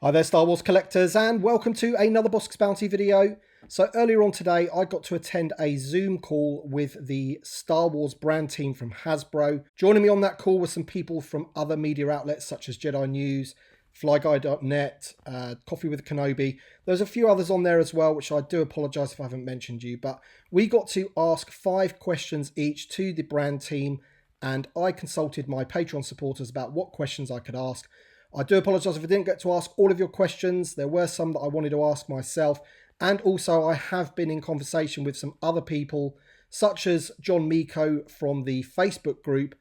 Hi there, Star Wars collectors, and welcome to another Bossk's Bounty video. So earlier on today, I got to attend a Zoom call with the Star Wars brand team from Hasbro. Joining me on that call were some people from other media outlets such as Jedi News, FlyGuy.net, Coffee with Kenobi. There's a few others on there as well, which I do apologise if I haven't mentioned you. But we got to ask 5 questions each to the brand team, and I consulted my Patreon supporters about what questions I could ask. I do apologise if I didn't get to ask all of your questions. There were some that I wanted to ask myself. And also I have been in conversation with some other people, such as John Miko from the Facebook group.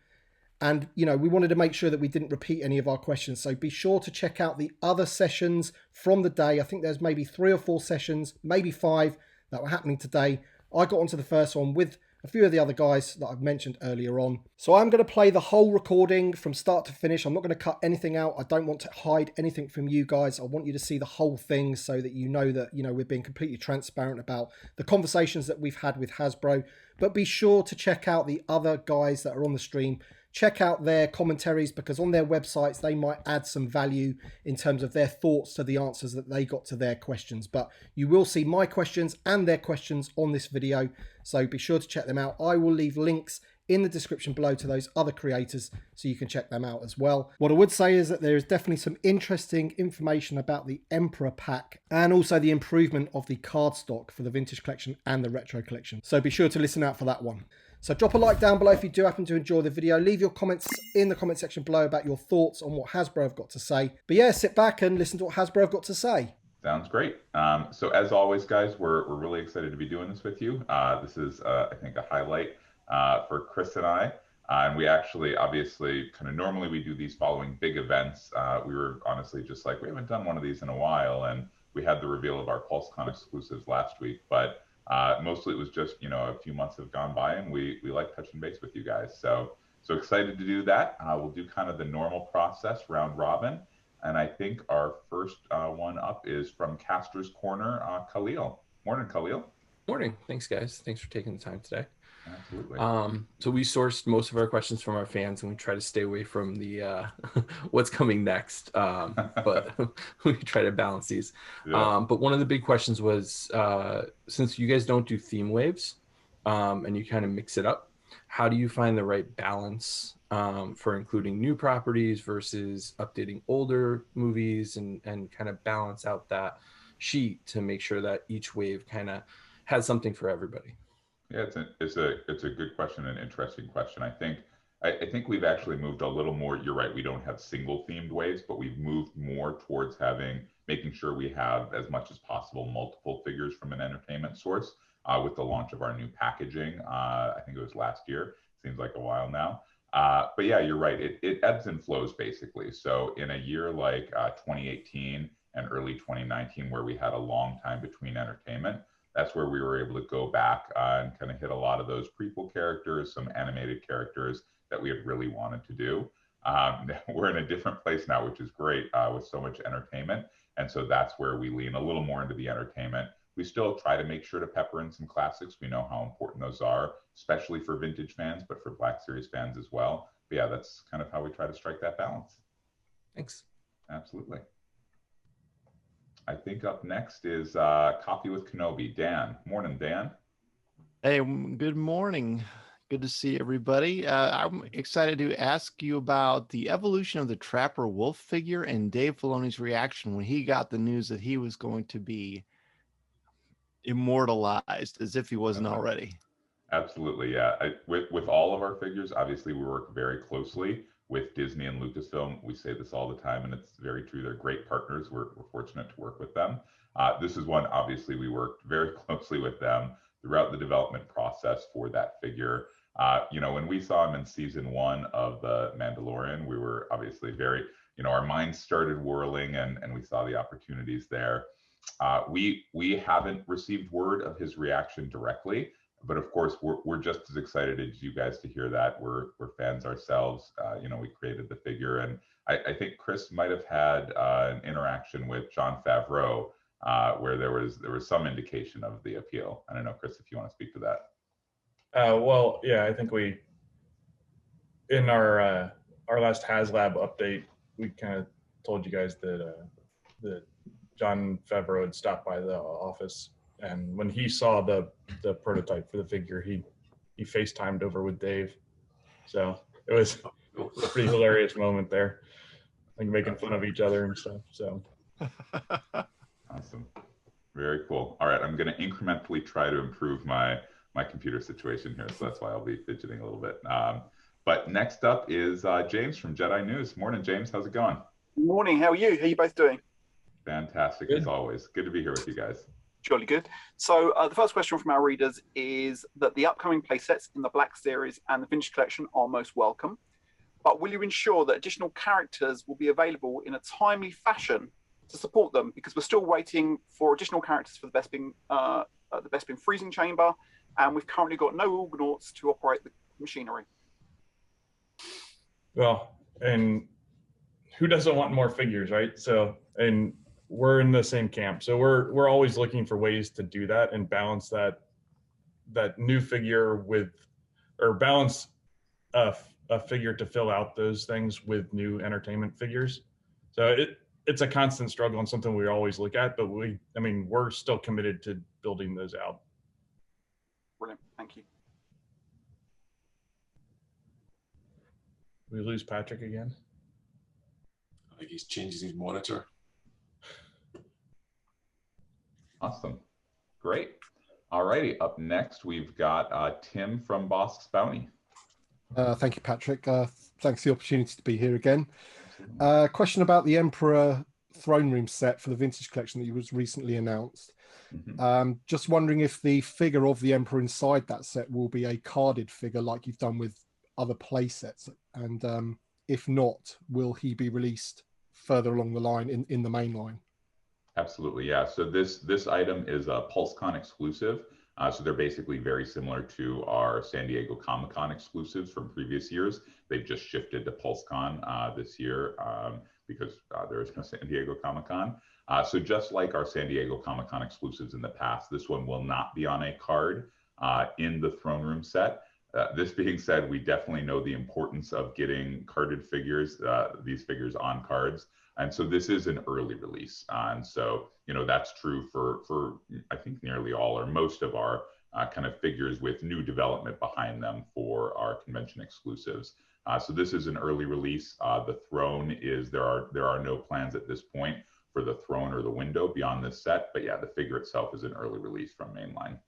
And, you know, we wanted to make sure that we didn't repeat any of our questions. So be sure to check out the other sessions from the day. I think there's maybe 3 or 4 sessions, maybe 5 that were happening today. I got onto the first one with a few of the other guys that I've mentioned earlier on. So I'm going to play the whole recording from start to finish. I'm not going to cut anything out. I don't want to hide anything from you guys. I want you to see the whole thing so that you know that, we're being completely transparent about the conversations that we've had with Hasbro. But be sure to check out the other guys that are on the stream. Check out their commentaries, because on their websites they might add some value in terms of their thoughts to the answers that they got to their questions. But you will see my questions and their questions on this video, so be sure to check them out. I will leave links in the description below to those other creators so you can check them out as well. What I would say is that there is definitely some interesting information about the Emperor pack and also the improvement of the cardstock for the vintage collection and the retro collection. So be sure to listen out for that one. So drop a like down below if you do happen to enjoy the video. Leave your comments in the comment section below about your thoughts on what Hasbro have got to say. But yeah, sit back and listen to what Hasbro have got to say. Sounds great. So as always, guys, we're really excited to be doing this with you. This is, I think, a highlight for Chris and I. And we actually, obviously, kind of normally we do these following big events. We were honestly just like, we haven't done one of these in a while. And we had the reveal of our PulseCon exclusives last week. But mostly it was just, a few months have gone by and we like touching base with you guys. So excited to do that. We'll do kind of the normal process, round robin. And I think our first one up is from Caster's Corner, Khalil. Morning, Khalil. Morning. Thanks, guys. Thanks for taking the time today. Absolutely. So we sourced most of our questions from our fans, and we try to stay away from the what's coming next. But we try to balance these. Yeah. But one of the big questions was, since you guys don't do theme waves, and you kind of mix it up, how do you find the right balance for including new properties versus updating older movies, and kind of balance out that sheet to make sure that each wave kind of has something for everybody? Yeah, it's a good question, an interesting question. I think we've actually moved a little more. You're right, we don't have single themed waves, but we've moved more towards making sure we have as much as possible multiple figures from an entertainment source with the launch of our new packaging. I think it was last year. Seems like a while now. But yeah, you're right. It ebbs and flows basically. So in a year like 2018 and early 2019, where we had a long time between entertainment, that's where we were able to go back and kind of hit a lot of those prequel characters, some animated characters that we had really wanted to do. We're in a different place now, which is great with so much entertainment. And so that's where we lean a little more into the entertainment. We still try to make sure to pepper in some classics. We know how important those are, especially for vintage fans, but for Black Series fans as well. But yeah, that's kind of how we try to strike that balance. Thanks. Absolutely. I think up next is Coffee with Kenobi. Dan. Morning, Dan. Hey, good morning. Good to see everybody. I'm excited to ask you about the evolution of the Trapper Wolf figure and Dave Filoni's reaction when he got the news that he was going to be immortalized, as if he wasn't already. Absolutely, yeah. With all of our figures, obviously we work very closely with Disney and Lucasfilm. We say this all the time, and it's very true. They're great partners. We're fortunate to work with them. This is one, obviously, we worked very closely with them throughout the development process for that figure. When we saw him in season 1 of The Mandalorian, we were obviously very, our minds started whirling, and we saw the opportunities there. We haven't received word of his reaction directly, but of course we're just as excited as you guys to hear that. We're fans ourselves. We created the figure, and I think Chris might have had an interaction with Jon Favreau where there was some indication of the appeal. I don't know, Chris, if you want to speak to that. Well, yeah, I think we, in our last HasLab update, we kind of told you guys that John Favreau had stopped by the office, and when he saw the prototype for the figure, he FaceTimed over with Dave. So it was a pretty hilarious moment there, like making fun of each other and stuff. So awesome, very cool. All right, I'm going to incrementally try to improve my computer situation here, so that's why I'll be fidgeting a little bit. But next up is James from Jedi News. Morning, James. How's it going? Morning. How are you? How are you both doing? Fantastic, as always. Good to be here with you guys. Jolly good. So the first question from our readers is that the upcoming playsets in the Black Series and the Vintage Collection are most welcome, but will you ensure that additional characters will be available in a timely fashion to support them? Because we're still waiting for additional characters for the Bespin freezing chamber, and we've currently got no Ugnaughts to operate the machinery. well, and who doesn't want more figures, right? So, and we're in the same camp. So we're always looking for ways to do that and balance that new figure with, or balance a figure to fill out those things with new entertainment figures. So it's a constant struggle and something we always look at, but we're still committed to building those out. Brilliant. Thank you. We lose Patrick again. I think he's changing his monitor. Awesome. Great. All righty. Up next, we've got Tim from Bossk's Bounty. Thank you, Patrick. Thanks for the opportunity to be here again. Question about the Emperor throne room set for the Vintage Collection that was recently announced. Just wondering if the figure of the Emperor inside that set will be a carded figure like you've done with other play sets, and if not, will he be released further along the line in the main line? Absolutely, yeah. So this item is a PulseCon exclusive. So they're basically very similar to our San Diego Comic-Con exclusives from previous years. They've just shifted to PulseCon this year because there is no San Diego Comic-Con. So just like our San Diego Comic-Con exclusives in the past, this one will not be on a card in the throne room set. This being said, we definitely know the importance of getting carded figures, these figures on cards. And so this is an early release. And so, that's true for I think nearly all or most of our kind of figures with new development behind them for our convention exclusives. So this is an early release. The throne is, there are no plans at this point for the throne or the window beyond this set. But yeah, the figure itself is an early release from mainline.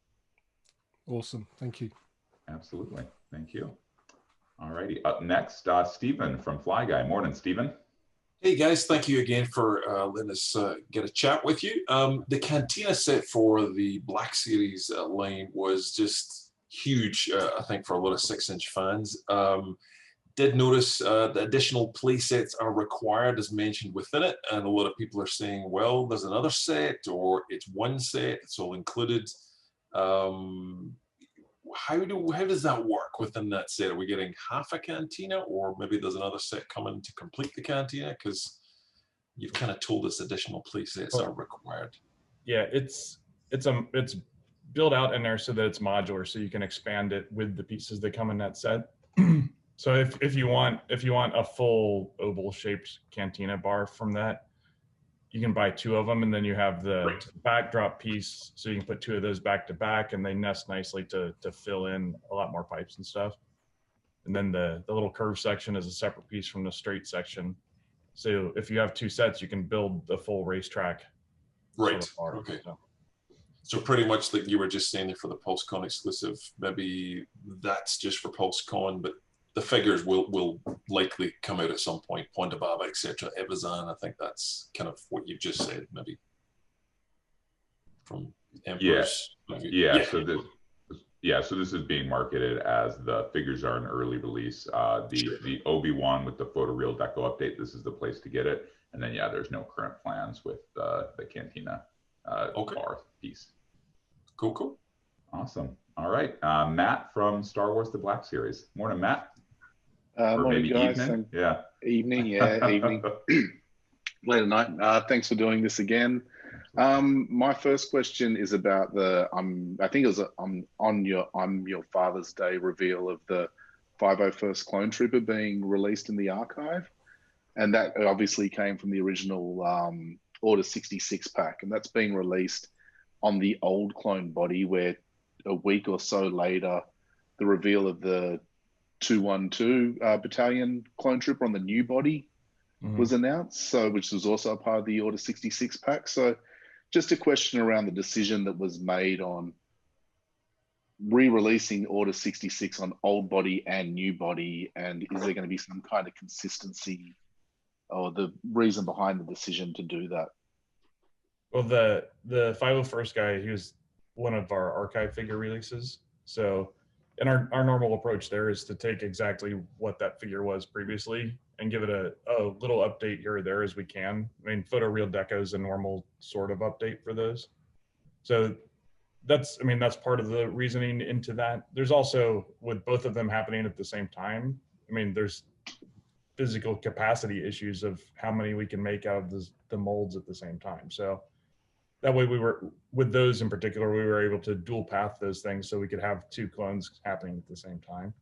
Awesome. Thank you. Absolutely. Thank you. All righty. Up next, Stephen from Fly Guy. Morning, Stephen. Hey guys, thank you again for letting us get a chat with you. The Cantina set for the Black Series line was just huge, I think, for a lot of 6-inch fans. Did notice the additional play sets are required as mentioned within it, and a lot of people are saying, well, there's another set, or it's one set, it's all included. How does that work within that set? Are we getting half a Cantina, or maybe there's another set coming to complete the Cantina? Because you've kind of told us additional play sets are required. Yeah, it's built out in there so that it's modular, so you can expand it with the pieces that come in that set. So if you want a full oval shaped Cantina bar from that, you can buy 2 of them, and then you have the backdrop piece, so you can put 2 of those back to back, and they nest nicely to fill in a lot more pipes and stuff. And then the little curve section is a separate piece from the straight section. So if you have 2 sets, you can build the full racetrack. Right. Sort of bar, okay. So pretty much like you were just saying there for the PulseCon exclusive, maybe that's just for PulseCon, but the figures will likely come out at some point. Ponda Baba, etc. Evazan, I think that's kind of what you've just said, maybe. From Emperor's. Yeah. So this is being marketed as the figures are an early release. The Obi-Wan with the photoreal deco update, this is the place to get it. And then there's no current plans with the Cantina bar piece. Cool. Awesome. All right, Matt from Star Wars: The Black Series. Morning, Matt. Morning, guys. Evening. Evening. Late at night. Thanks for doing this again. My first question is about the I think it was on your Father's Day reveal of the 501st Clone Trooper being released in the archive, and that obviously came from the original Order 66 pack, and that's being released on the old clone body, where a week or so later, the reveal of the 212 battalion clone trooper on the new body was announced, so which was also a part of the Order 66 pack. So just a question around the decision that was made on re-releasing Order 66 on old body and new body, and is there going to be some kind of consistency or the reason behind the decision to do that? Well, the 501st guy, he was one of our archive figure releases. So, and our normal approach there is to take exactly what that figure was previously and give it a little update here or there as we can. I mean, photoreal deco is a normal sort of update for those. So that's part of the reasoning into that. There's also, with both of them happening at the same time, I mean, there's physical capacity issues of how many we can make out of the molds at the same time. So that way, we were, with those in particular, we were able to dual path those things so we could have two clones happening at the same time.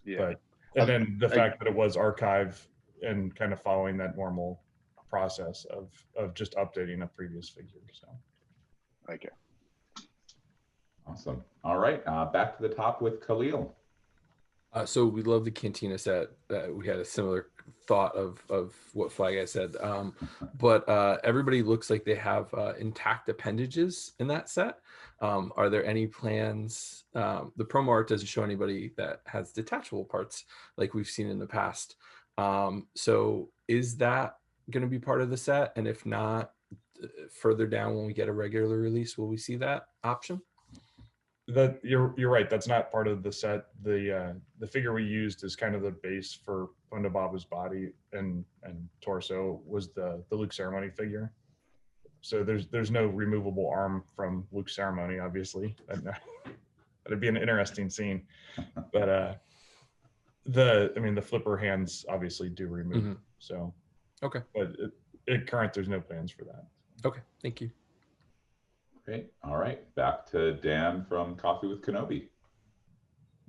Yeah. But, and then the fact that it was archive and kind of following that normal process of just updating a previous figure. So, okay. Awesome. All right, back to the top with Khalil. So we love the Cantina set. We had a similar thought of what Fly Guy said, but everybody looks like they have intact appendages in that set. Are there any plans? The promo art doesn't show anybody that has detachable parts like we've seen in the past. So is that going to be part of the set? And if not, further down when we get a regular release, will we see that option? That you're right. That's not part of the set. The figure we used is kind of the base for Ponda Baba's body and torso was the Luke Ceremony figure. So there's no removable arm from Luke Ceremony, obviously. That'd be an interesting scene. But the flipper hands obviously do remove. So okay. But at current, there's no plans for that. Okay, thank you. Great. All right, back to Dan from Coffee with Kenobi.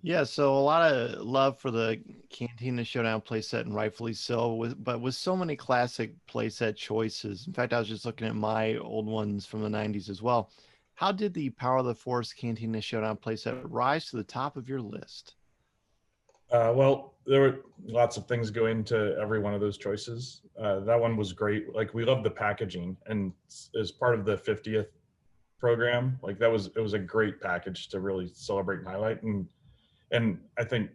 Yeah, so a lot of love for the Cantina Showdown playset, and rightfully so. But with so many classic playset choices, in fact, I was just looking at my old ones from the 90s as well. How did the Power of the Force Cantina Showdown playset rise to the top of your list? Well, there were lots of things go into every one of those choices. That one was great. Like, we love the packaging, and as part of the 50th program, like it was a great package to really celebrate and highlight, and I think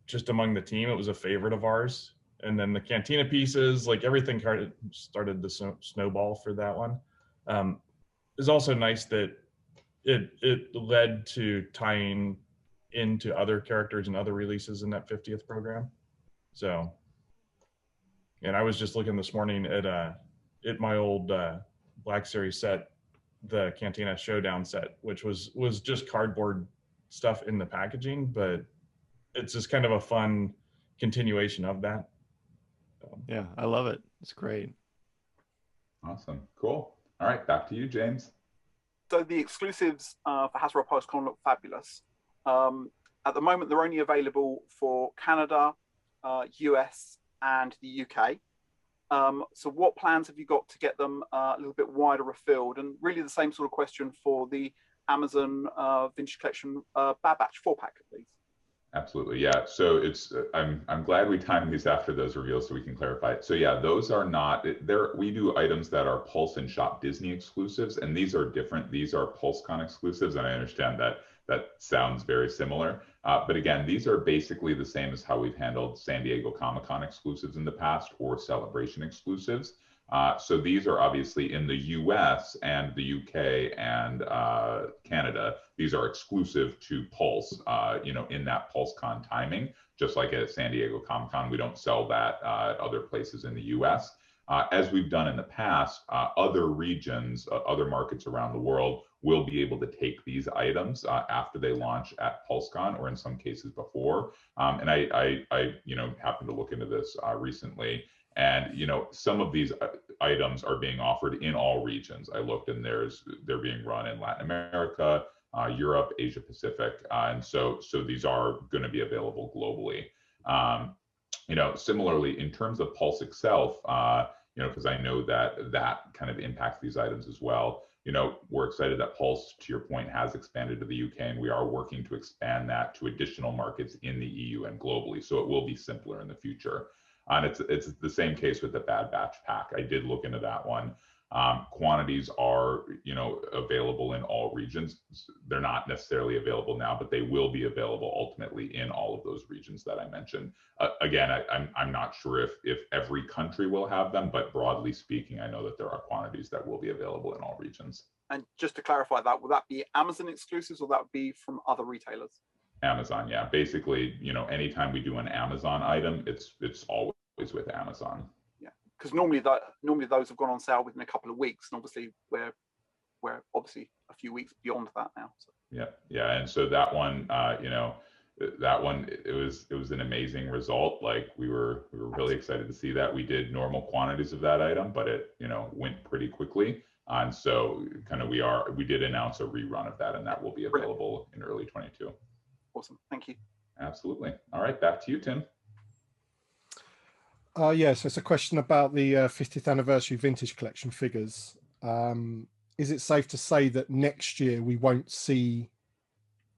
just among the team it was a favorite of ours. And then the Cantina pieces, like everything started to snowball for that one. It's also nice that it led to tying into other characters and other releases in that 50th program. So, and I was just looking this morning at my old Black Series set, the Cantina Showdown set, which was just cardboard stuff in the packaging, but it's just kind of a fun continuation of that. So. Yeah, I love it. It's great. Awesome. Cool. All right, back to you, James. So the exclusives for Hasbro PostCon look fabulous. At the moment, they're only available for Canada, US, and the UK. So what plans have you got to get them a little bit wider afield? And really the same sort of question for the Amazon Vintage Collection Bad Batch 4-pack, please. Absolutely, yeah. So it's I'm glad we timed these after those reveals so we can clarify it. So yeah, those are not there. We do items that are Pulse and Shop Disney exclusives, and these are different. These are PulseCon exclusives, and I understand that sounds very similar. But again, these are basically the same as how we've handled San Diego Comic-Con exclusives in the past or Celebration exclusives. So these are obviously in the US and the UK and Canada. These are exclusive to Pulse, in that PulseCon timing, just like at San Diego Comic-Con. We don't sell that at other places in the US. As we've done in the past, other regions, other markets around the world will be able to take these items after they launch at PulseCon, or in some cases before. And I happened to look into this recently, and some of these items are being offered in all regions. I looked, and they're being run in Latin America, Europe, Asia Pacific, and so these are going to be available globally. Similarly, in terms of Pulse itself, because I know that that kind of impacts these items as well. We're excited that Pulse, to your point, has expanded to the UK, and we are working to expand that to additional markets in the EU and globally. So it will be simpler in the future. And it's the same case with the Bad Batch pack. I did look into that one. Quantities are, available in all regions. They're not necessarily available now, but they will be available ultimately in all of those regions that I mentioned. Again, I'm not sure if every country will have them, but broadly speaking, I know that there are quantities that will be available in all regions. And just to clarify that, will that be Amazon exclusives or that would be from other retailers? Amazon, yeah. Basically, anytime we do an Amazon item, it's always with Amazon. Because normally those have gone on sale within a couple of weeks, and obviously we're obviously a few weeks beyond that now. So. Yeah, and so that one, that one it was an amazing result. Like we were really excited to see that. We did normal quantities of that item, but it went pretty quickly. And so kind of we did announce a rerun of that, and that will be available in early 22. Awesome, thank you. Absolutely. All right, back to you, Tim. Yes, it's a question about the 50th anniversary vintage collection figures. Is it safe to say that next year we won't see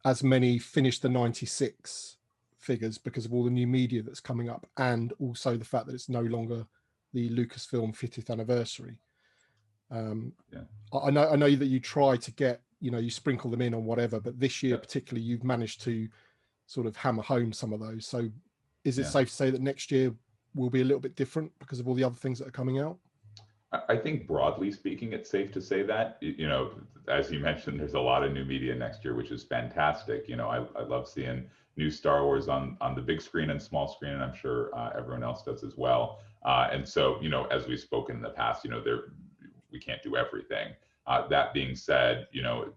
as many finish the 96 figures because of all the new media that's coming up, and also the fact that it's no longer the Lucasfilm 50th anniversary? I know that you try to get, you sprinkle them in on whatever, but this year particularly you've managed to sort of hammer home some of those. So is it safe to say that next year will be a little bit different because of all the other things that are coming out? I think broadly speaking, it's safe to say that, as you mentioned, there's a lot of new media next year, which is fantastic. I love seeing new Star Wars on the big screen and small screen, and I'm sure everyone else does as well. And so, as we've spoken in the past, we can't do everything. That being said,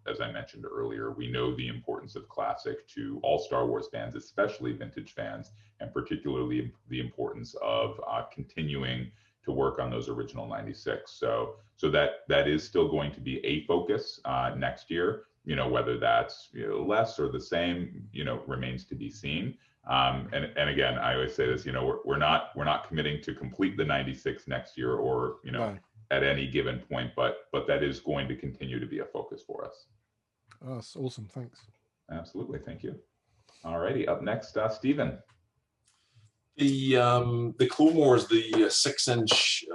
as I mentioned earlier, we know the importance of classic to all Star Wars fans, especially vintage fans, and particularly the importance of continuing to work on those original 96. So that is still going to be a focus next year. Whether that's less or the same, remains to be seen. And again, I always say this, we're not committing to complete the 96 next year or no. At any given point, but that is going to continue to be a focus for us. Oh, that's awesome. Thanks. Absolutely. Thank you. All righty. Up next, Stephen. The Clone Wars, the 6-inch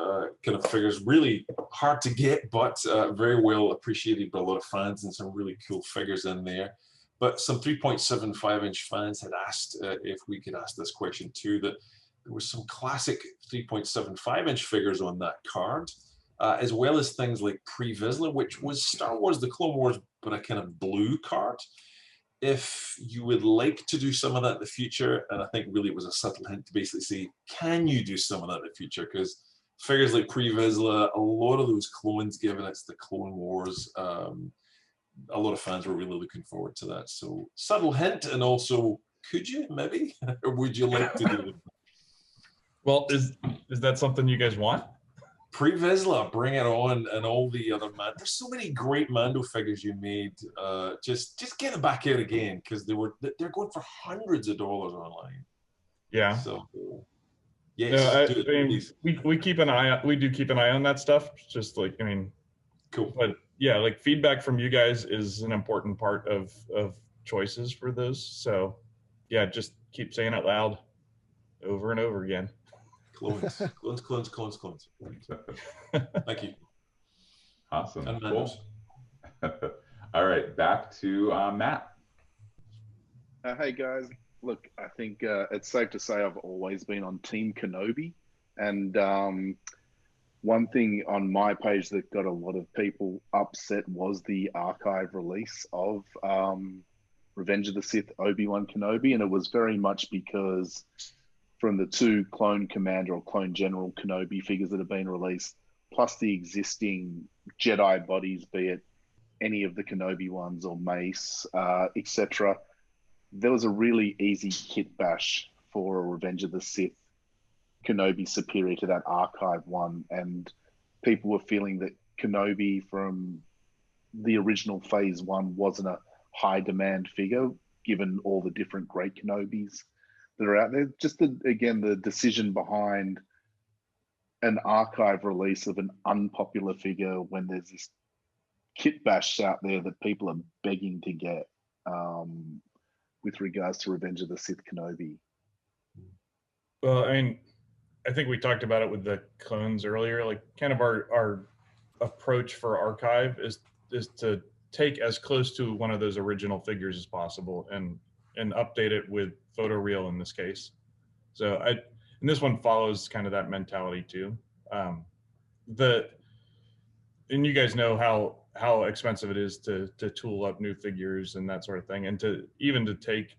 kind of figures, really hard to get, but very well appreciated by a lot of fans, and some really cool figures in there. But some 3.75-inch fans had asked if we could ask this question too, that there was some classic 3.75-inch figures on that card. As well as things like Pre-Vizsla, which was Star Wars, the Clone Wars, but a kind of blue card. If you would like to do some of that in the future, and I think really it was a subtle hint to basically say, can you do some of that in the future? Because figures like Pre-Vizsla, a lot of those clones, given it's the Clone Wars, a lot of fans were really looking forward to that. So subtle hint, and also, could you maybe, or would you like to do them? Well, is that something you guys want? Pre-Vizsla, bring it on, and all the other there's so many great Mando figures you made. Just get them back out again, because they're going for hundreds of dollars online. Yeah. So yes, we keep an eye. We do keep an eye on that stuff. Just like cool. But yeah, like feedback from you guys is an important part of choices for those. So yeah, just keep saying it loud, over and over again. Clones. Thank you. Awesome. Cool. All right, back to Matt. Hey guys, look, I think it's safe to say I've always been on Team Kenobi, and one thing on my page that got a lot of people upset was the archive release of Revenge of the Sith Obi-Wan Kenobi, and it was very much because from the two Clone Commander or Clone General Kenobi figures that have been released, plus the existing Jedi bodies, be it any of the Kenobi ones or Mace, etc., there was a really easy kit bash for a Revenge of the Sith Kenobi superior to that archive one, and people were feeling that Kenobi from the original Phase 1 wasn't a high demand figure, given all the different great Kenobis that are out there. Just the decision behind an archive release of an unpopular figure when there's this kit bash out there that people are begging to get with regards to Revenge of the Sith Kenobi? Well, I mean, I think we talked about it with the clones earlier. Like, kind of our approach for archive is to take as close to one of those original figures as possible and update it with photoreal in this case. So and this one follows kind of that mentality too. And you guys know how expensive it is to tool up new figures and that sort of thing, and to take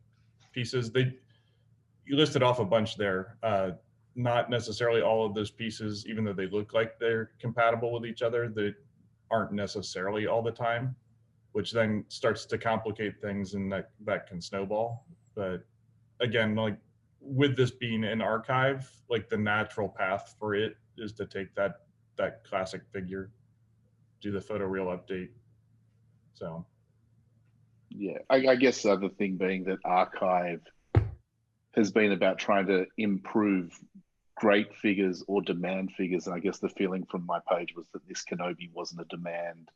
pieces. You listed off a bunch there. Not necessarily all of those pieces, even though they look like they're compatible with each other, they aren't necessarily all the time, which then starts to complicate things, and that can snowball. But again, like, with this being an archive, like, the natural path for it is to take that classic figure, do the photoreal update. So yeah, I guess the other thing being that archive has been about trying to improve great figures or demand figures, and I guess the feeling from my page was that this Kenobi wasn't a demand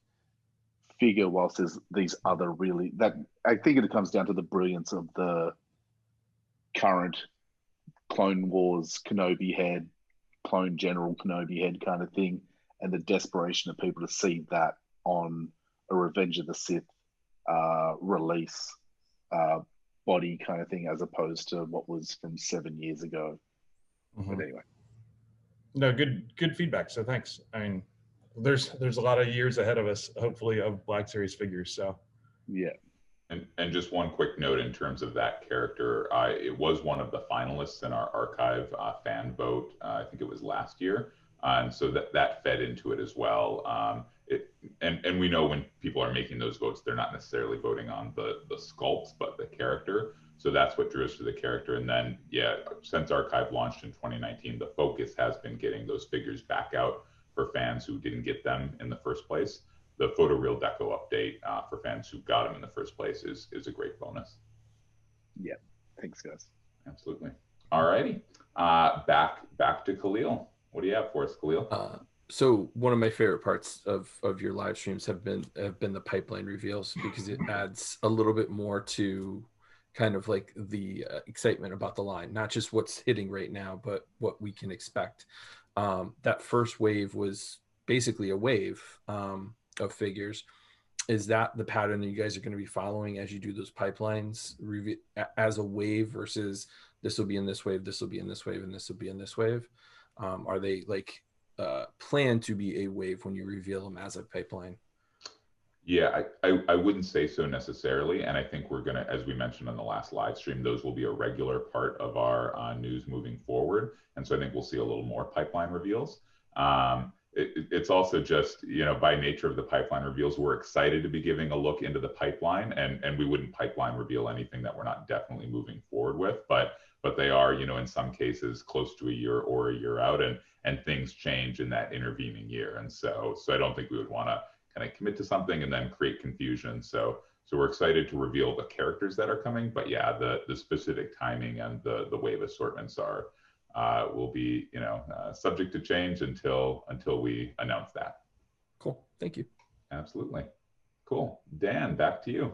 figure, whilst there's these other really, that I think it comes down to the brilliance of the current Clone Wars Kenobi head, Clone General Kenobi head kind of thing, and the desperation of people to see that on a Revenge of the Sith release body kind of thing, as opposed to what was from 7 years ago. But anyway, no, good feedback. So thanks. I mean, there's a lot of years ahead of us, hopefully, of Black Series figures. So yeah. And just one quick note in terms of that character, it was one of the finalists in our archive fan vote. I think it was last year, and so that fed into it as well. And we know when people are making those votes, they're not necessarily voting on the sculpts, but the character. So that's what drew us to the character. And then, yeah, since archive launched in 2019, the focus has been getting those figures back out for fans who didn't get them in the first place. The photoreal deco update for fans who got them in the first place is a great bonus. Yeah, thanks, guys. Absolutely. All righty, back to Khalil. What do you have for us, Khalil? So one of my favorite parts of your live streams have been the pipeline reveals, because it adds a little bit more to kind of like the excitement about the line, not just what's hitting right now, but what we can expect. That first wave was basically a wave of figures. Is that the pattern that you guys are going to be following as you do those pipelines as a wave, versus this will be in this wave, this will be in this wave, and this will be in this wave? Are they like planned to be a wave when you reveal them as a pipeline? Yeah, I wouldn't say so necessarily. And I think we're going to, as we mentioned on the last live stream, those will be a regular part of our news moving forward. And so I think we'll see a little more pipeline reveals. It's also just, by nature of the pipeline reveals, we're excited to be giving a look into the pipeline, and we wouldn't pipeline reveal anything that we're not definitely moving forward with, but they are, in some cases close to a year or a year out, and things change in that intervening year. And so I don't think we would want to kind of commit to something and then create confusion. So we're excited to reveal the characters that are coming, but yeah, the specific timing and the wave assortments will be subject to change until we announce that. Cool. Thank you. Absolutely. Cool. Dan, back to you.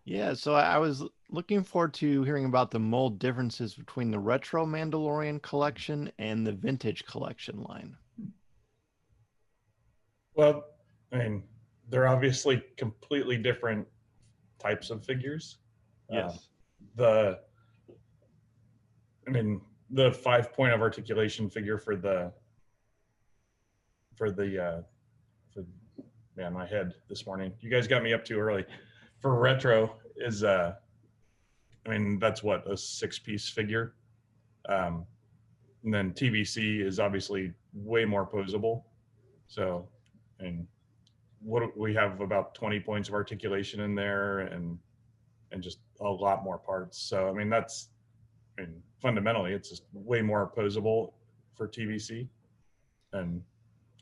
Yeah, so I was looking forward to hearing about the mold differences between the retro Mandalorian collection and the vintage collection line. Well, I mean, they're obviously completely different types of figures. Yes. The 5-point of articulation figure for man, my head this morning. You guys got me up too early. For retro is that's what, a 6-piece figure. And then TVC is obviously way more posable. So, and what we have about 20 points of articulation in there, and just a lot more parts. So fundamentally it's just way more posable for TVC, and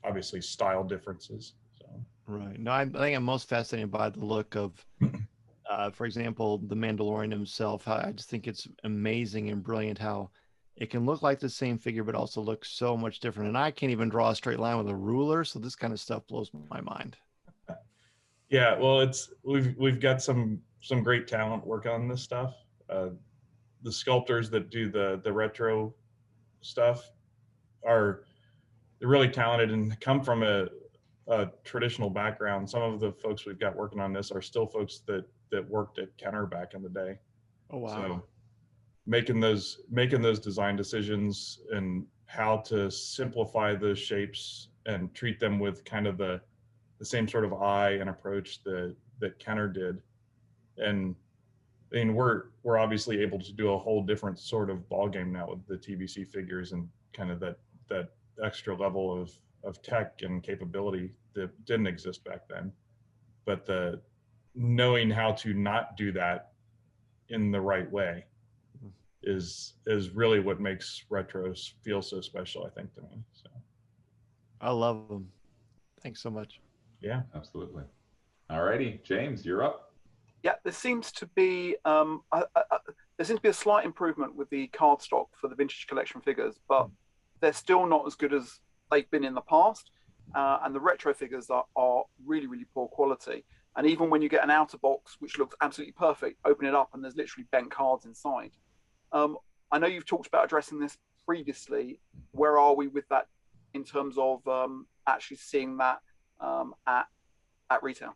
obviously style differences. So right. No, I think I'm most fascinated by the look of for example, the Mandalorian himself. I just think it's amazing and brilliant how it can look like the same figure, but also look so much different. And I can't even draw a straight line with a ruler. So this kind of stuff blows my mind. Yeah, well, we've got some great talent working on this stuff. The sculptors that do the retro stuff they're really talented and come from a traditional background. Some of the folks we've got working on this are still folks that worked at Kenner back in the day. Oh wow. So making those design decisions and how to simplify those shapes and treat them with kind of the same sort of eye and approach that Kenner did. And I mean, we're obviously able to do a whole different sort of ball game now with the TVC figures and kind of that extra level of tech and capability that didn't exist back then. But the knowing how to not do that in the right way is really what makes retros feel so special, I think, to me. So I love them. Thanks so much. Yeah, absolutely. All righty, James, you're up. Yeah, there seems to be a slight improvement with the card stock for the vintage collection figures, but they're still not as good as they've been in the past. And the retro figures are really, really poor quality. And even when you get an outer box, which looks absolutely perfect, open it up and there's literally bent cards inside. I know you've talked about addressing this previously. Where are we with that in terms of actually seeing that at retail?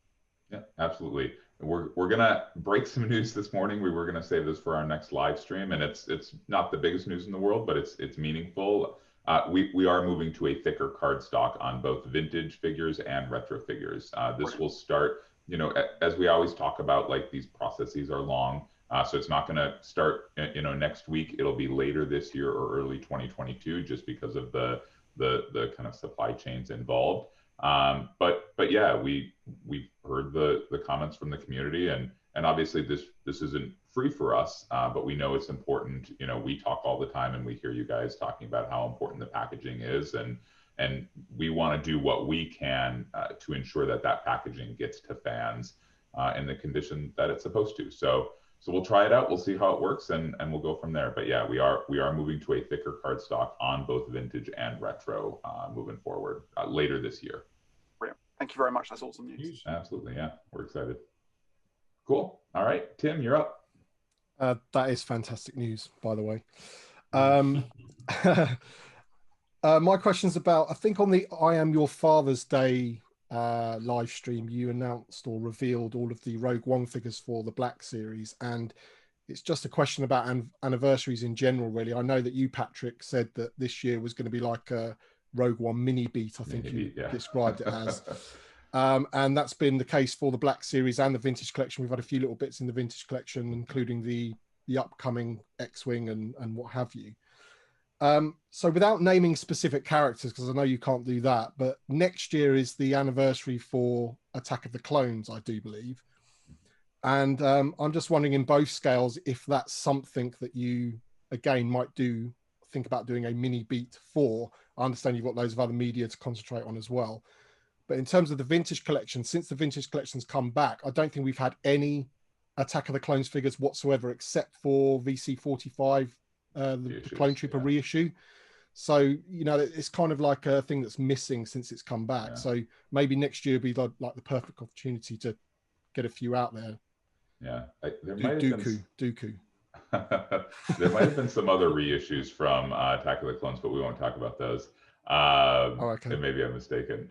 Yeah, absolutely. We're gonna break some news this morning. We were gonna save this for our next live stream, and it's not the biggest news in the world, but it's meaningful. We are moving to a thicker card stock on both vintage figures and retro figures. This will start, as we always talk about, like these processes are long. So it's not going to start, next week. It'll be later this year or early 2022, just because of the kind of supply chains involved. But yeah, we've heard the comments from the community, and obviously this isn't free for us, but we know it's important. We talk all the time, and we hear you guys talking about how important the packaging is, and we want to do what we can to ensure that packaging gets to fans in the condition that it's supposed to. So we'll try it out. We'll see how it works, and we'll go from there. But yeah, we are moving to a thicker cardstock on both vintage and retro moving forward later this year. Brilliant. Thank you very much. That's awesome news. Absolutely. Yeah, we're excited. Cool. All right, Tim, you're up. That is fantastic news, by the way. My question's about, I think on the I Am Your Father's Day live stream, you announced or revealed all of the Rogue One figures for the Black Series, and it's just a question about anniversaries in general, really. I know that you, Patrick, said that this year was going to be like a Rogue One mini beat, I think you described it as. And that's been the case for the Black Series and the Vintage Collection. We've had a few little bits in the Vintage Collection, including the upcoming X-Wing and what have you. So without naming specific characters, because I know you can't do that, but next year is the anniversary for Attack of the Clones, I do believe. And I'm just wondering, in both scales, if that's something that you, again, might think about doing a mini beat for. I understand you've got loads of other media to concentrate on as well. But in terms of the Vintage Collection, since the Vintage Collection's come back, I don't think we've had any Attack of the Clones figures whatsoever, except for VC45, the Clone Trooper reissue. So, it's kind of like a thing that's missing since it's come back. Yeah. So maybe next year will be like the perfect opportunity to get a few out there. Yeah. Dooku. There might have been some other reissues from Attack of the Clones, but we won't talk about those. Okay. And maybe I'm mistaken.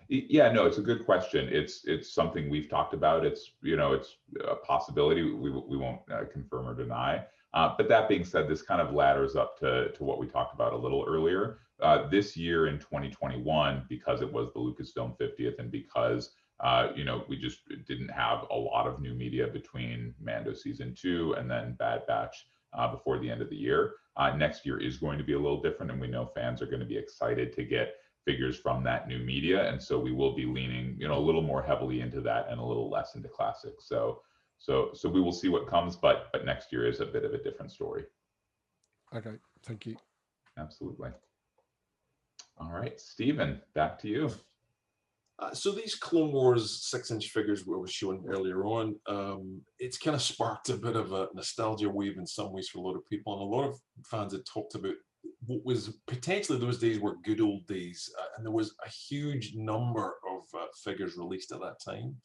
Yeah, no, it's a good question. It's something we've talked about. It's a possibility. We won't confirm or deny. But that being said, this kind of ladders up to what we talked about a little earlier. This year in 2021, because it was the Lucasfilm 50th, and because we just didn't have a lot of new media between Mando Season 2 and then Bad Batch before the end of the year. Next year is going to be a little different, and we know fans are going to be excited to get figures from that new media, and so we will be leaning a little more heavily into that and a little less into classics. So we will see what comes, but next year is a bit of a different story. Okay, thank you. Absolutely. All right, Stephen, back to you. So these Clone Wars 6-inch figures we were showing earlier on, it's kind of sparked a bit of a nostalgia wave in some ways for a lot of people, and a lot of fans had talked about what was potentially those days were good old days, and there was a huge number of figures released at that time.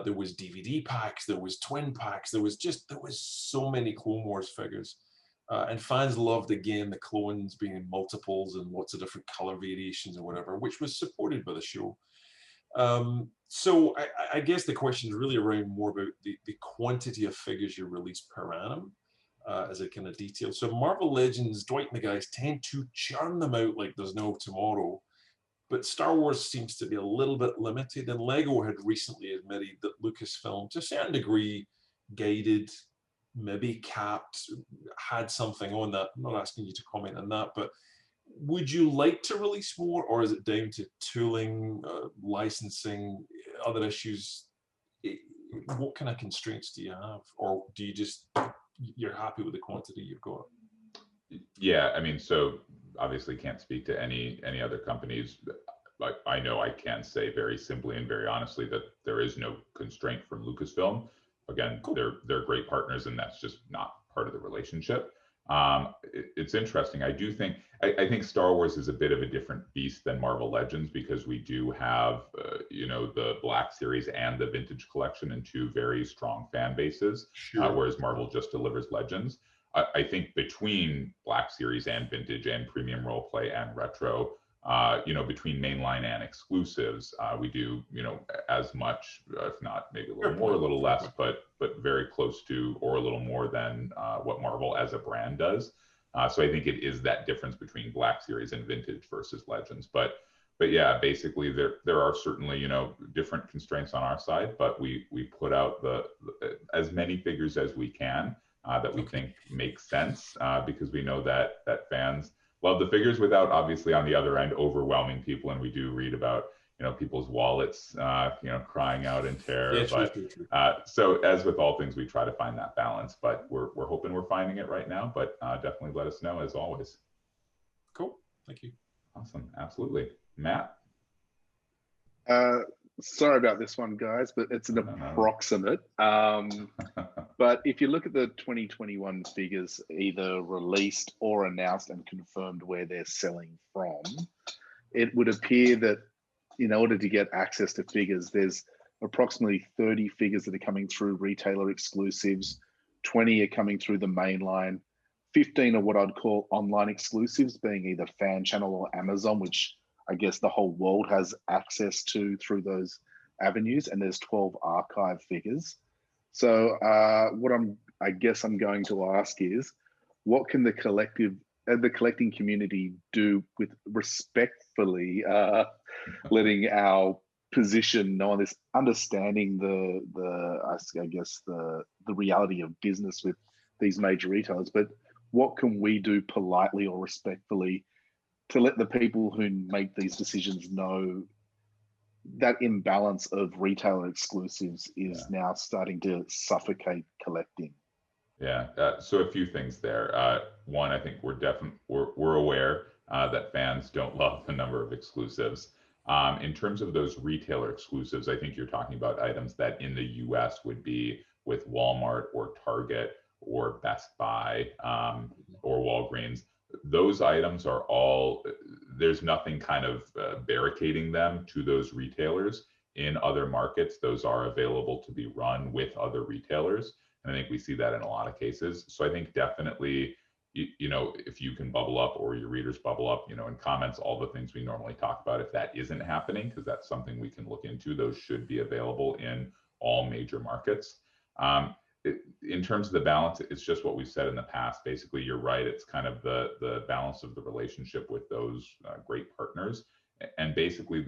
There was DVD packs, there was twin packs, there was so many Clone Wars figures. And fans loved, again, the clones being in multiples and lots of different color variations or whatever, which was supported by the show. So I guess the question is really around more about the quantity of figures you release per annum as a kind of detail. So Marvel Legends, Dwight and the guys tend to churn them out like there's no tomorrow. But Star Wars seems to be a little bit limited, and Lego had recently admitted that Lucasfilm, to a certain degree, guided, maybe capped, had something on that. I'm not asking you to comment on that, but would you like to release more, or is it down to tooling, licensing, other issues? What kind of constraints do you have, or do you just, you're happy with the quantity you've got? Yeah, I mean, so obviously can't speak to any other companies. But I know I can say very simply and very honestly that there is no constraint from Lucasfilm. Again, cool. They're great partners, and that's just not part of the relationship. It's interesting. I think Star Wars is a bit of a different beast than Marvel Legends, because we do have the Black Series and the Vintage Collection in two very strong fan bases, sure. Whereas Marvel just delivers Legends. I think between Black Series and Vintage and Premium Roleplay and Retro, between mainline and exclusives, we do, as much, if not maybe a little more, a little less, but very close to, or a little more than what Marvel as a brand does. So I think it is that difference between Black Series and Vintage versus Legends. But yeah, basically there are certainly, different constraints on our side, but we put out the as many figures as we can that we think make sense, because we know that fans love the figures without, obviously, on the other end, overwhelming people. And we do read about, people's wallets, crying out in terror. Yeah, but so as with all things, we try to find that balance. But we're hoping we're finding it right now. But definitely let us know, as always. Cool. Thank you. Awesome. Absolutely. Matt? Sorry about this one, guys, but it's an approximate. But if you look at the 2021 figures, either released or announced and confirmed where they're selling from, it would appear that in order to get access to figures, there's approximately 30 figures that are coming through retailer exclusives, 20 are coming through the mainline, 15 are what I'd call online exclusives, being either Fan Channel or Amazon, which I guess the whole world has access to through those avenues, and there's 12 archive figures. So what I guess I'm going to ask is, what can the collecting community do with respectfully letting our position know on this, understanding the reality of business with these major retailers, but what can we do politely or respectfully to let the people who make these decisions know that imbalance of retailer exclusives is now starting to suffocate collecting? Yeah, so a few things there. One, I think we're aware that fans don't love the number of exclusives. In terms of those retailer exclusives, I think you're talking about items that in the US would be with Walmart or Target or Best Buy or Walgreens. Those items are all, there's nothing kind of barricading them to those retailers. In other markets, those are available to be run with other retailers. And I think we see that in a lot of cases. So I think definitely, if you can bubble up, or your readers bubble up, in comments, all the things we normally talk about, if that isn't happening, because that's something we can look into, those should be available in all major markets. In terms of the balance, it's just what we've said in the past. Basically, you're right. It's kind of the balance of the relationship with those great partners. And basically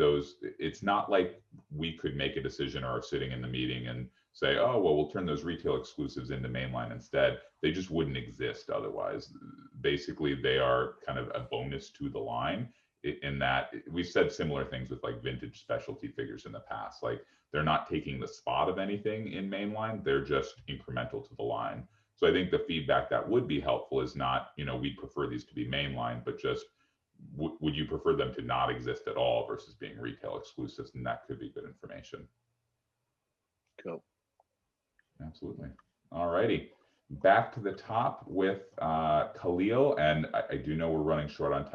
it's not like we could make a decision or are sitting in the meeting and say, oh, well, we'll turn those retail exclusives into mainline instead. They just wouldn't exist otherwise. Basically, they are kind of a bonus to the line, in that we've said similar things with like vintage specialty figures in the past. Like, they're not taking the spot of anything in mainline, they're just incremental to the line. So I think the feedback that would be helpful is not, we prefer these to be mainline, but just would you prefer them to not exist at all versus being retail exclusives? And that could be good information. Cool. Absolutely. All righty. Back to the top with Khalil. And I do know we're running short on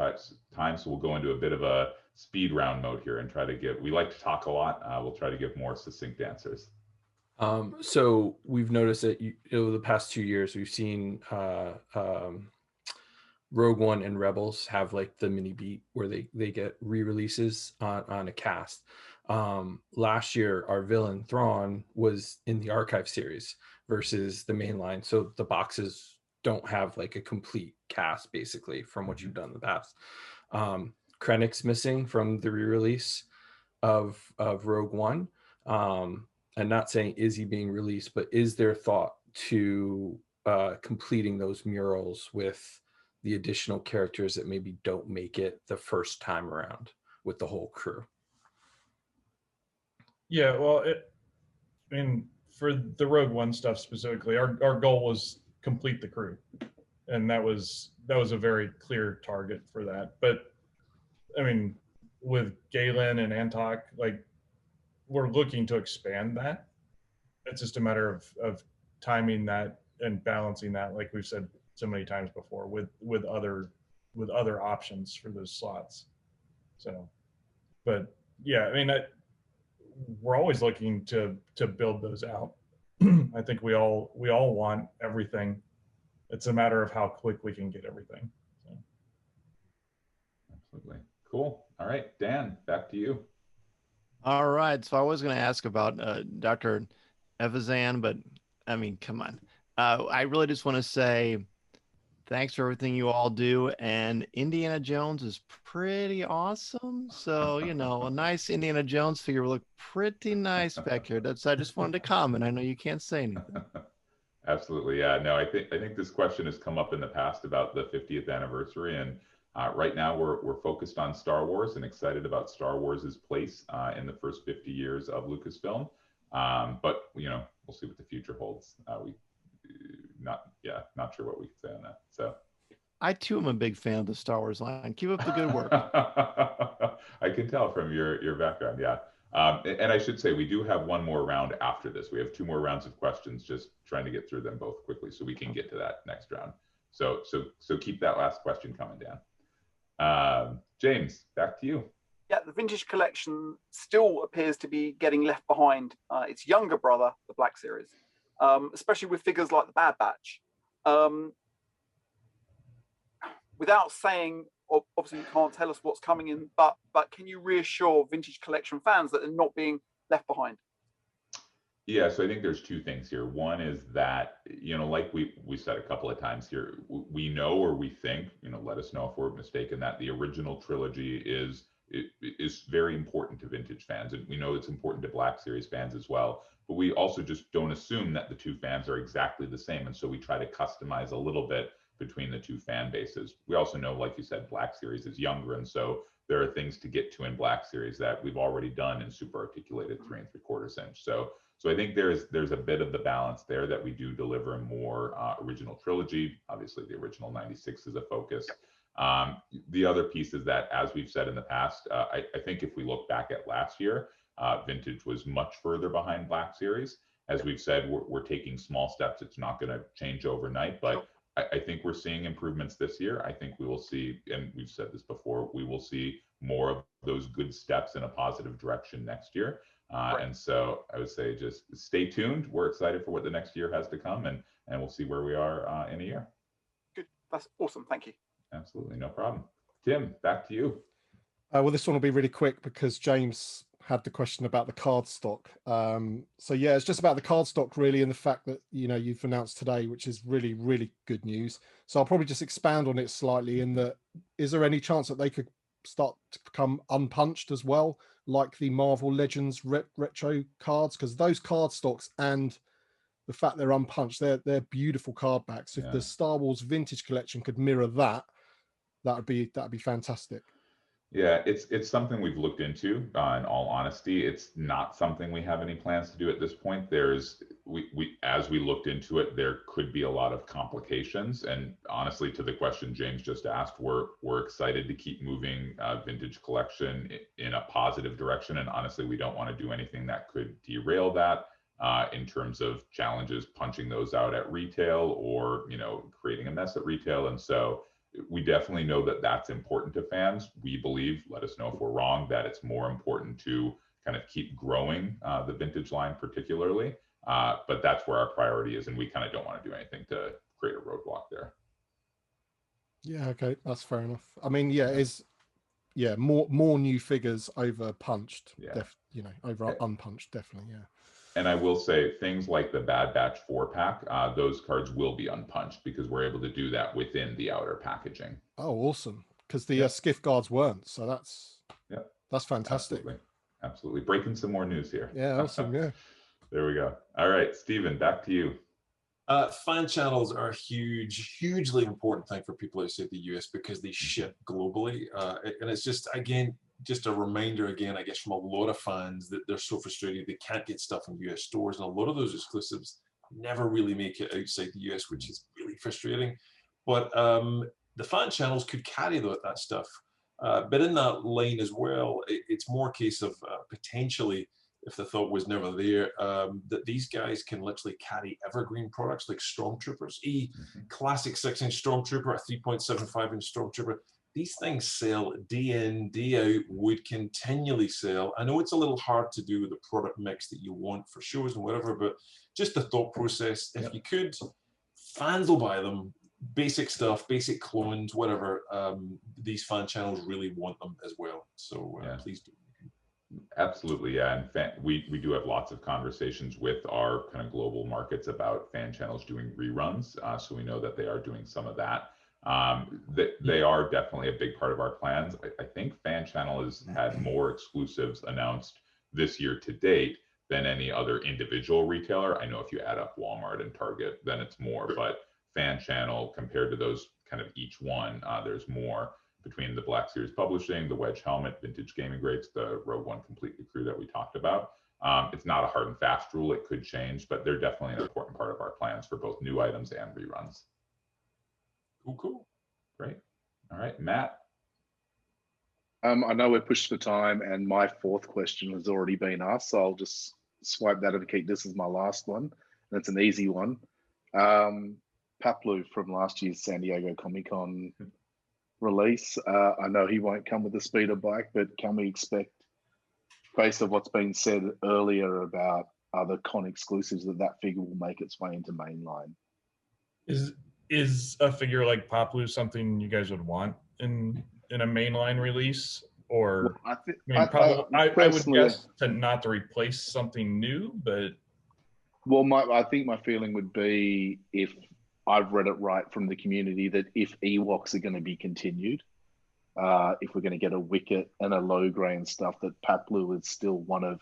time, so we'll go into a bit of a speed round mode here and try to give, we like to talk a lot. We'll try to give more succinct answers. So we've noticed that over the past 2 years, we've seen Rogue One and Rebels have like the mini beat where they get re-releases on a cast. Last year, our villain Thrawn was in the archive series versus the main line, so the boxes don't have like a complete cast basically from what you've done in the past. Krennic's missing from the re-release of Rogue One. I'm not saying is he being released, but is there thought to completing those murals with the additional characters that maybe don't make it the first time around with the whole crew? Yeah, well, I mean, for the Rogue One stuff specifically, our goal was complete the crew, and that was a very clear target for that. But I mean, with Galen and Antok, like, we're looking to expand that. It's just a matter of timing that and balancing that, like we've said so many times before, with other options for those slots. So, but yeah, I mean, we're always looking to build those out. I think we all want everything. It's a matter of how quick we can get everything. So. Absolutely. Cool. All right, Dan, back to you. All right. So I was going to ask about Dr. Evazan, but I mean, come on. I really just want to say thanks for everything you all do. And Indiana Jones is pretty awesome. So, you know, a nice Indiana Jones figure will look pretty nice back here. I just wanted to comment. I know you can't say anything. Absolutely. Yeah, no, I think this question has come up in the past about the 50th anniversary. And right now we're focused on Star Wars and excited about Star Wars's place in the first 50 years of Lucasfilm. But, you know, we'll see what the future holds. Not sure what we can say on that. So I too am a big fan of the Star Wars line. Keep up the good work. I can tell from your background. Yeah. And I should say we do have one more round after this. We have 2 more rounds of questions, just trying to get through them both quickly so we can get to that next round. So keep that last question coming, Dan. James, back to you. Yeah, the vintage collection still appears to be getting left behind its younger brother, the Black Series, especially with figures like the Bad Batch. Without saying, obviously you can't tell us what's coming in, but can you reassure vintage collection fans that they're not being left behind? Yeah, so I think there's 2 things here. One is that, you know, like we said a couple of times here, we know, or we think, you know, let us know if we're mistaken, that the original trilogy is very important to vintage fans, and we know it's important to Black Series fans as well. But we also just don't assume that the 2 fans are exactly the same, and so we try to customize a little bit between the 2 fan bases. We also know, like you said, Black Series is younger, and so there are things to get to in Black Series that we've already done in super articulated 3 3/4 inch. So I think there's a bit of the balance there that we do deliver more original trilogy. Obviously, the original 96 is a focus. The other piece is that, as we've said in the past, I think if we look back at last year, vintage was much further behind Black Series. As we've said, we're taking small steps. It's not going to change overnight, but I think we're seeing improvements this year. I think we will see, and we've said this before, we will see more of those good steps in a positive direction next year. And so I would say just stay tuned. We're excited for what the next year has to come, and we'll see where we are in a year. Good. That's awesome. Thank you. Absolutely. No problem. Tim, back to you. Well, this one will be really quick because James had the question about the card stock. So yeah, it's just about the card stock really, and the fact that, you know, you've announced today, which is really, really good news. So I'll probably just expand on it slightly in that, is there any chance that they could start to become unpunched as well, like the Marvel Legends retro cards? Because those card stocks and the fact they're unpunched, they're beautiful card backs. If the Star Wars vintage collection could mirror that, that'd be fantastic. Yeah, it's something we've looked into. In all honesty, it's not something we have any plans to do at this point. We as we looked into it, there could be a lot of complications. And honestly, to the question James just asked, we're excited to keep moving vintage collection in a positive direction. And honestly, we don't want to do anything that could derail that in terms of challenges punching those out at retail or creating a mess at retail. And so we definitely know that that's important to fans. We believe, let us know if we're wrong, that it's more important to kind of keep growing the vintage line particularly. But that's where our priority is, and we kind of don't want to do anything to create a roadblock there. Yeah, okay, that's fair enough. I mean, more new figures over punched, over unpunched, definitely, yeah. And I will say things like the Bad Batch 4-pack, those cards will be unpunched because we're able to do that within the outer packaging. Oh, awesome. Because the Skiff guards weren't, so that's fantastic. Absolutely. Breaking some more news here. Yeah, awesome, yeah. There we go. All right, Stephen, back to you. Fan channels are a hugely important thing for people outside the US because they ship globally. And it's just a reminder again, I guess, from a lot of fans that they're so frustrated they can't get stuff in US stores. And a lot of those exclusives never really make it outside the US, which is really frustrating. But the fan channels could carry that stuff. But in that line as well, it's more a case of potentially, if the thought was never there, that these guys can literally carry evergreen products like Stormtroopers. Classic 6-inch Stormtrooper, a 3.75-inch Stormtrooper. These things sell day in, day out, would continually sell. I know it's a little hard to do with the product mix that you want for shows and whatever, but just the thought process, if you could, fans will buy them. Basic stuff, basic clones, whatever. These fan channels really want them as well. So please do. Absolutely, yeah. And we do have lots of conversations with our kind of global markets about fan channels doing reruns. So we know that they are doing some of that. They are definitely a big part of our plans. I think fan channel has had more exclusives announced this year to date than any other individual retailer. I know if you add up Walmart and Target, then it's more, but fan channel compared to those kind of each one, there's more. Between the Black Series Publishing, the Wedge Helmet, Vintage Gaming Grapes, the Rogue One Completely Crew that we talked about. It's not a hard and fast rule. It could change, but they're definitely an important part of our plans for both new items and reruns. Cool. Great. All right, Matt. I know we're pushed for time, and my fourth question has already been asked, so I'll just swipe that and keep this as my last one. And it's an easy one. Paplu from last year's San Diego Comic-Con release. I know he won't come with the speeder bike, but can we expect, based on what's been said earlier about other con exclusives, that figure will make its way into mainline? Is a figure like Paplu something you guys would want in a mainline release? Or well, I would guess not to replace something new, but I think my feeling would be, if I've read it right from the community, that if Ewoks are going to be continued, if we're going to get a Wicket and a Logray and stuff, that Paplu is still one of,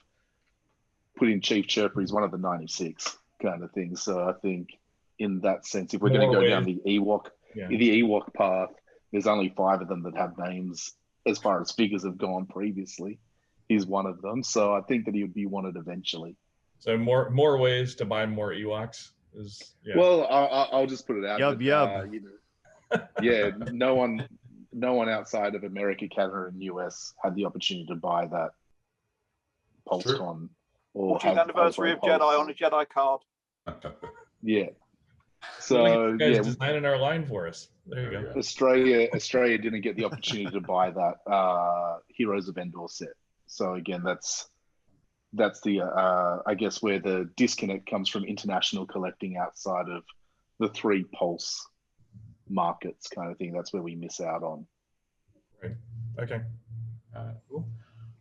put in Chief Chirper, he's one of the 96 kind of things. So I think in that sense, if we're going to go down the Ewok path, there's only 5 of them that have names as far as figures have gone previously. He's one of them. So I think that he would be wanted eventually. So more ways to buy more Ewoks. Well, I'll just put it out. No one outside of America, Canada, and US had the opportunity to buy that PulseCon or 40th anniversary of Jedi on a Jedi card. Yeah. So you guys designing our line for us. There you go. Australia didn't get the opportunity to buy that Heroes of Endor set. So again, that's the I guess where the disconnect comes from international collecting outside of the 3 Pulse markets kind of thing. That's where we miss out on. Right. Okay. Cool.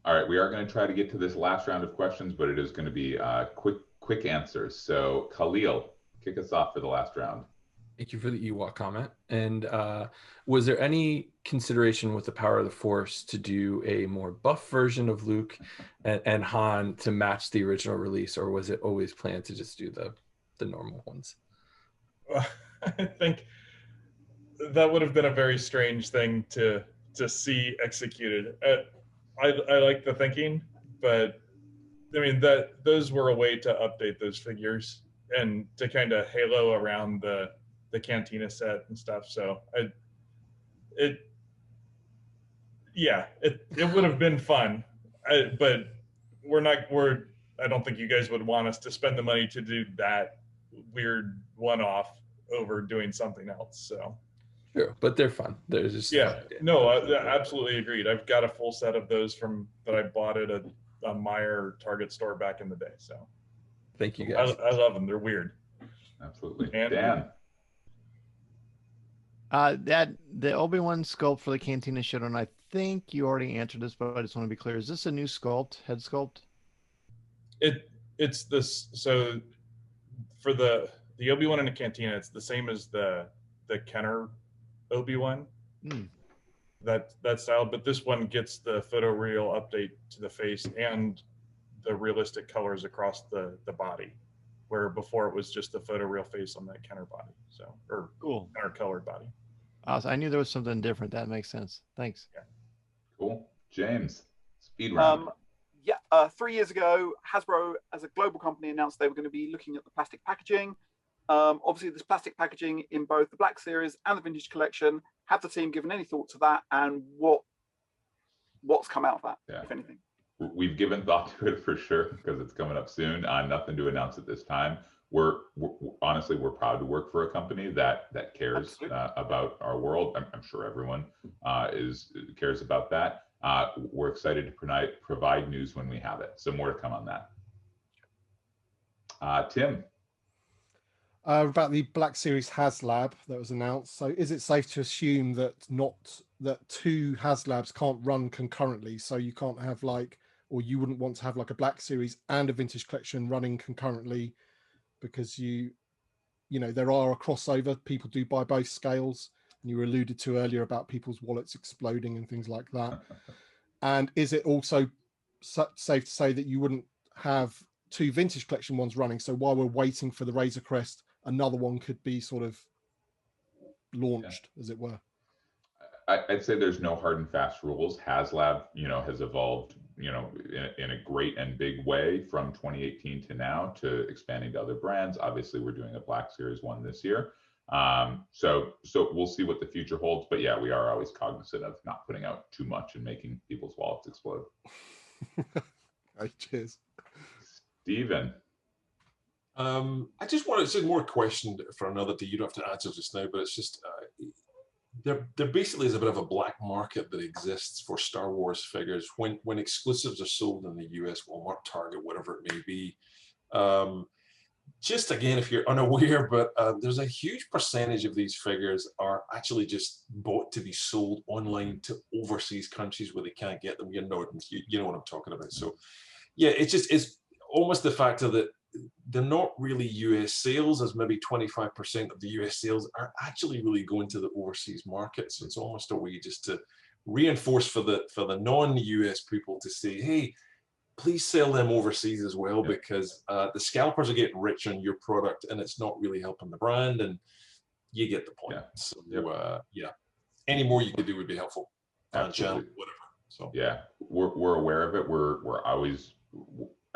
All right, we are going to try to get to this last round of questions, but it is going to be quick answers. So Khalil, kick us off for the last round. Thank you for the Ewok comment. And was there any consideration with the Power of the Force to do a more buff version of Luke and Han to match the original release, or was it always planned to just do the normal ones? I think that would have been a very strange thing to to see executed. I like the thinking, but I mean those were a way to update those figures and to kind of halo around the Cantina set and stuff. So it would have been fun, but I don't think you guys would want us to spend the money to do that weird one-off over doing something else. So True, but they're fun. They're just no, absolutely agreed. I've got a full set of those that I bought at a Meijer Target store back in the day. So thank you guys. I love them. They're weird. Absolutely. And Dan. The Obi-Wan sculpt for the Cantina showed, and I think you already answered this, but I just want to be clear. Is this a new sculpt, head sculpt? It's this. So for the Obi-Wan in the Cantina, it's the same as the Kenner Obi-Wan. That style, but this one gets the photoreal update to the face and the realistic colors across the body, where before it was just the photoreal face on that Kenner body. So, or cool, Kenner colored body. I knew there was something different. That makes sense. Thanks. Yeah. Cool. James, speed round. 3 years ago, Hasbro, as a global company, announced they were going to be looking at the plastic packaging. Obviously, there's plastic packaging in both the Black Series and the Vintage Collection. Have the team given any thought to that, and what's come out of that, if anything? We've given thought to it for sure because it's coming up soon. Nothing to announce at this time. We're honestly proud to work for a company that cares about our world. I'm sure everyone cares about that. We're excited to provide news when we have it. So more to come on that. Tim. About the Black Series HasLab that was announced. So is it safe to assume that two HasLabs can't run concurrently? So you can't have or you wouldn't want to have a Black Series and a Vintage Collection running concurrently, because there are a crossover. People do buy both scales, and you alluded to earlier about people's wallets exploding and things like that. And is it also safe to say that you wouldn't have two Vintage Collection ones running? So while we're waiting for the Razor Crest, another one could be sort of launched, as it were. I'd say there's no hard and fast rules. HasLab, has evolved, in a great and big way from 2018 to now, to expanding to other brands. Obviously, we're doing a Black Series one this year. So we'll see what the future holds. But yeah, we are always cognizant of not putting out too much and making people's wallets explode. Right, cheers. Steven. I just wanted to say more question for another day. You don't have to answer just now, but it's just there basically is a bit of a black market that exists for Star Wars figures when exclusives are sold in the US, Walmart, Target, whatever it may be. Just again, if you're unaware, but there's a huge percentage of these figures are actually just bought to be sold online to overseas countries where they can't get them. You know what I'm talking about. So yeah, it's almost the factor that they're not really US sales, as maybe 25% of the US sales are actually really going to the overseas markets. So it's almost a way just to reinforce for the non-US people to say, hey, please sell them overseas as well, because the scalpers are getting rich on your product and it's not really helping the brand, and you get the point. So any more you could do would be helpful. Channel, whatever. So yeah, we're aware of it. We're always,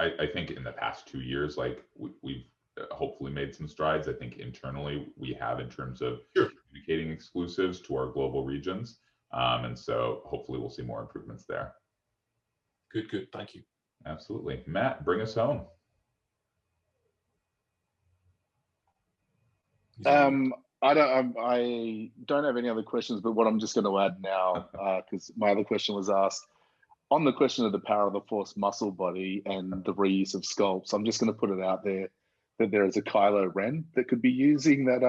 I think in the past 2 years, we've hopefully made some strides. I think internally we have, in terms of communicating exclusives to our global regions. And so hopefully we'll see more improvements there. Good. Thank you. Absolutely. Matt, bring us home. I don't have any other questions, but what I'm just going to add now, because my other question was asked, on the question of the power of the Force muscle body and the reuse of sculpts, I'm just going to put it out there that there is a Kylo Ren that could be using that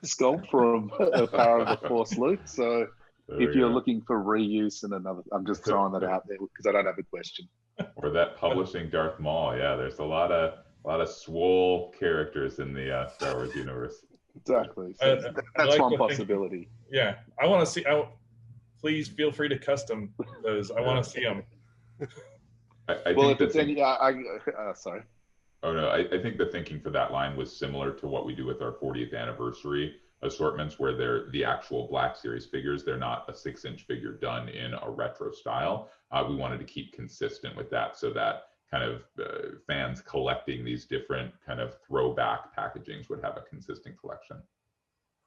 sculpt from a power of the Force Luke. So if you're looking for reuse and another, I'm just throwing that out there because I don't have a question. Or that publishing Darth Maul. Yeah, there's a lot of swole characters in the Star Wars universe. Exactly. So that's one possibility. Yeah, I want to see. Please feel free to custom those. I want to see them. Sorry. Oh no, I think the thinking for that line was similar to what we do with our 40th anniversary assortments where they're the actual Black Series figures. They're not a 6-inch figure done in a retro style. We wanted to keep consistent with that so that kind of fans collecting these different kind of throwback packagings would have a consistent collection.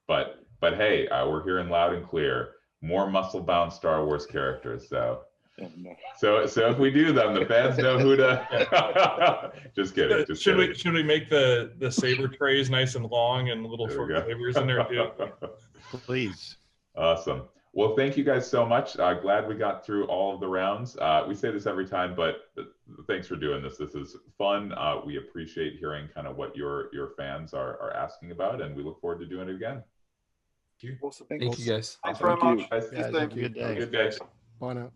But hey, we're hearing loud and clear, more muscle-bound Star Wars characters. So if we do them, the fans know who to. Just kidding. Just should kidding. we make the saber trays nice and long and little There short we go. sabers in there too? Please. Awesome. Well, thank you guys so much. Glad we got through all of the rounds. We say this every time, but thanks for doing this. This is fun. We appreciate hearing kind of what your fans are asking about, and we look forward to doing it again. Awesome. Thank you guys. Thanks very Thank much. you. See you Guys, soon. have a good day. Good day. Bye now.